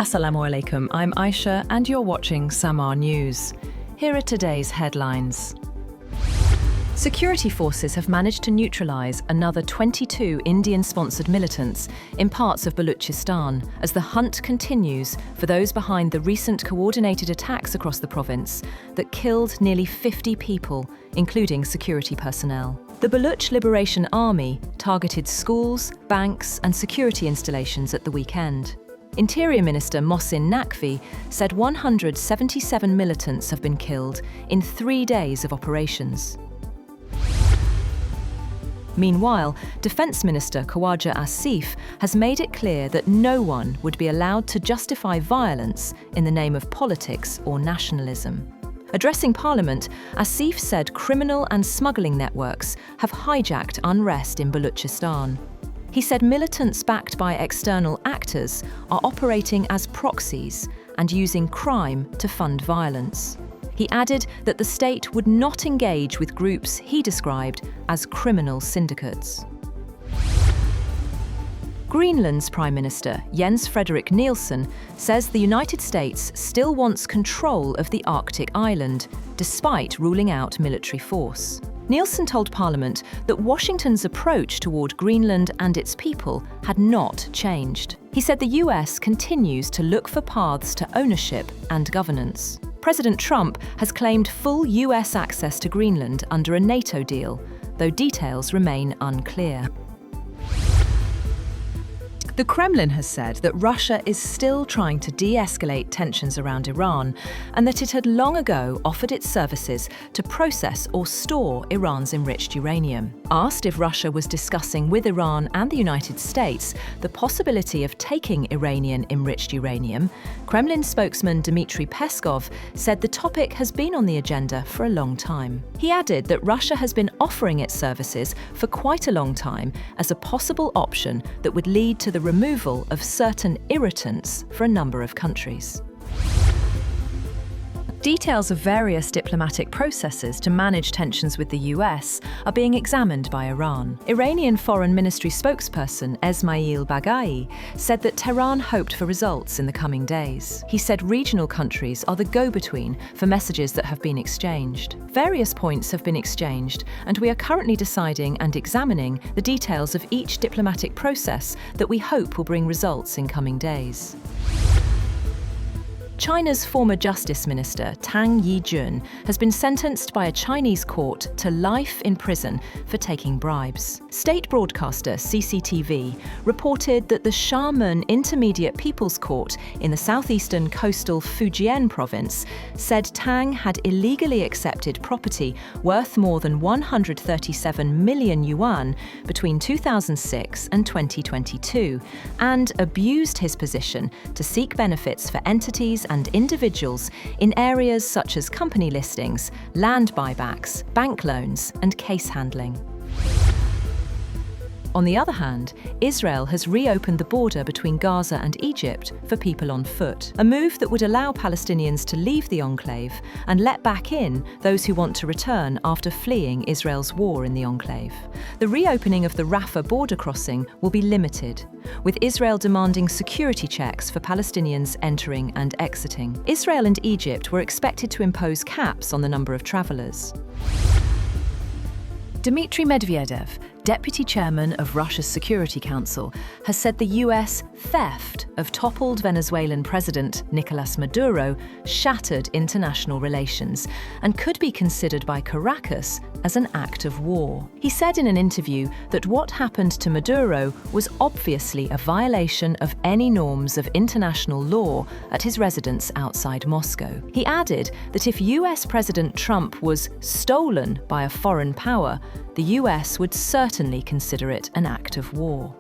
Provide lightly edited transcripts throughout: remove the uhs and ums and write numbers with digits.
Assalamu alaikum, I'm Aisha and you're watching Samaa News. Here are today's headlines. Security forces have managed to neutralize another 22 Indian-sponsored militants in parts of Baluchistan as the hunt continues for those behind the recent coordinated attacks across the province that killed nearly 50 people, including security personnel. The Baluch Liberation Army targeted schools, banks and security installations at the weekend. Interior Minister Mohsin Naqvi said 177 militants have been killed in 3 days of operations. Meanwhile, Defence Minister Khawaja Asif has made it clear that no one would be allowed to justify violence in the name of politics or nationalism. Addressing Parliament, Asif said criminal and smuggling networks have hijacked unrest in Baluchistan. He said militants backed by external actors are operating as proxies and using crime to fund violence. He added that the state would not engage with groups he described as criminal syndicates. Greenland's Prime Minister, Jens Frederik Nielsen, says the United States still wants control of the Arctic island, despite ruling out military force. Nielsen told Parliament that Washington's approach toward Greenland and its people had not changed. He said the US continues to look for paths to ownership and governance. President Trump has claimed full US access to Greenland under a NATO deal, though details remain unclear. The Kremlin has said that Russia is still trying to de-escalate tensions around Iran and that it had long ago offered its services to process or store Iran's enriched uranium. Asked if Russia was discussing with Iran and the United States the possibility of taking Iranian enriched uranium, Kremlin spokesman Dmitry Peskov said the topic has been on the agenda for a long time. He added that Russia has been offering its services for quite a long time as a possible option that would lead to the removal of certain irritants for a number of countries. Details of various diplomatic processes to manage tensions with the US are being examined by Iran. Iranian Foreign Ministry spokesperson Esmail Baghai said that Tehran hoped for results in the coming days. He said regional countries are the go-between for messages that have been exchanged. Various points have been exchanged, and we are currently deciding and examining the details of each diplomatic process that we hope will bring results in coming days. China's former Justice Minister Tang Yijun has been sentenced by a Chinese court to life in prison for taking bribes. State broadcaster CCTV reported that the Xiamen Intermediate People's Court in the southeastern coastal Fujian province said Tang had illegally accepted property worth more than 137 million yuan between 2006 and 2022 and abused his position to seek benefits for entities and individuals in areas such as company listings, land buybacks, bank loans, and case handling. On the other hand, Israel has reopened the border between Gaza and Egypt for people on foot, a move that would allow Palestinians to leave the enclave and let back in those who want to return after fleeing Israel's war in the enclave. The reopening of the Rafah border crossing will be limited, with Israel demanding security checks for Palestinians entering and exiting. Israel and Egypt were expected to impose caps on the number of travellers. Dmitry Medvedev, deputy chairman of Russia's Security Council, has said the US theft of toppled Venezuelan President Nicolas Maduro shattered international relations and could be considered by Caracas as an act of war. He said in an interview that what happened to Maduro was obviously a violation of any norms of international law at his residence outside Moscow. He added that if US President Trump was stolen by a foreign power, the US would certainly consider it an act of war.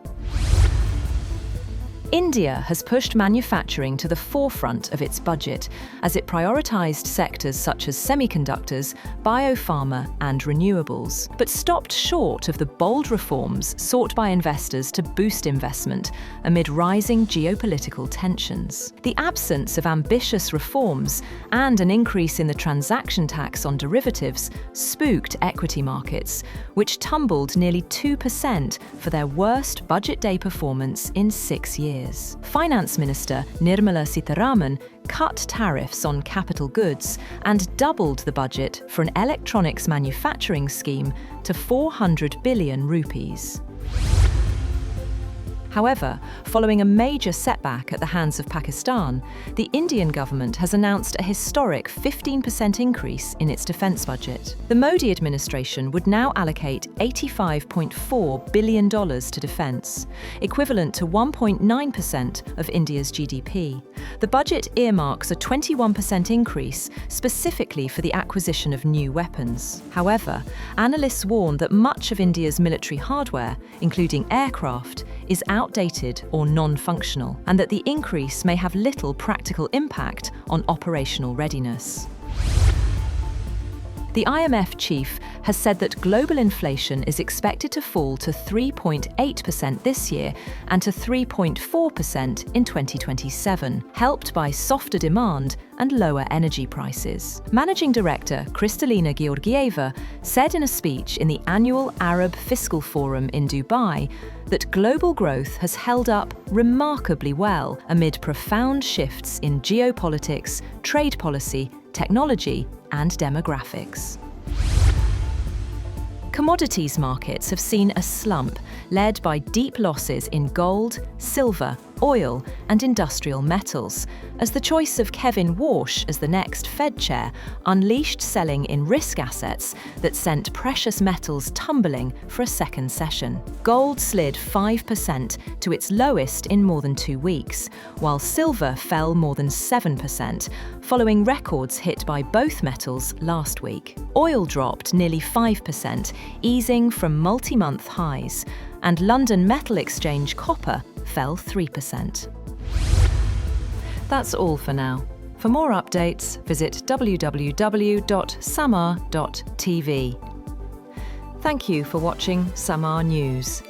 India has pushed manufacturing to the forefront of its budget as it prioritised sectors such as semiconductors, biopharma and renewables, but stopped short of the bold reforms sought by investors to boost investment amid rising geopolitical tensions. The absence of ambitious reforms and an increase in the transaction tax on derivatives spooked equity markets, which tumbled nearly 2% for their worst budget day performance in 6 years. years. Finance Minister Nirmala Sitharaman cut tariffs on capital goods and doubled the budget for an electronics manufacturing scheme to 400 billion rupees. However, following a major setback at the hands of Pakistan, the Indian government has announced a historic 15% increase in its defence budget. The Modi administration would now allocate $85.4 billion to defence, equivalent to 1.9% of India's GDP. The budget earmarks a 21% increase specifically for the acquisition of new weapons. However, analysts warn that much of India's military hardware, including aircraft, is outdated or non-functional, and that the increase may have little practical impact on operational readiness. The IMF chief has said that global inflation is expected to fall to 3.8% this year and to 3.4% in 2027, helped by softer demand and lower energy prices. Managing Director Kristalina Georgieva said in a speech in the annual Arab Fiscal Forum in Dubai that global growth has held up remarkably well amid profound shifts in geopolitics, trade policy, technology, and demographics. Commodities markets have seen a slump led by deep losses in gold, silver, oil, and industrial metals, as the choice of Kevin Warsh as the next Fed chair unleashed selling in risk assets that sent precious metals tumbling for a second session. Gold slid 5% to its lowest in more than 2 weeks, while silver fell more than 7%, following records hit by both metals last week. Oil dropped nearly 5%, easing from multi-month highs, and London Metal Exchange copper fell 3%. That's all for now. For more updates, visit www.samaa.tv. Thank you for watching Samaa News.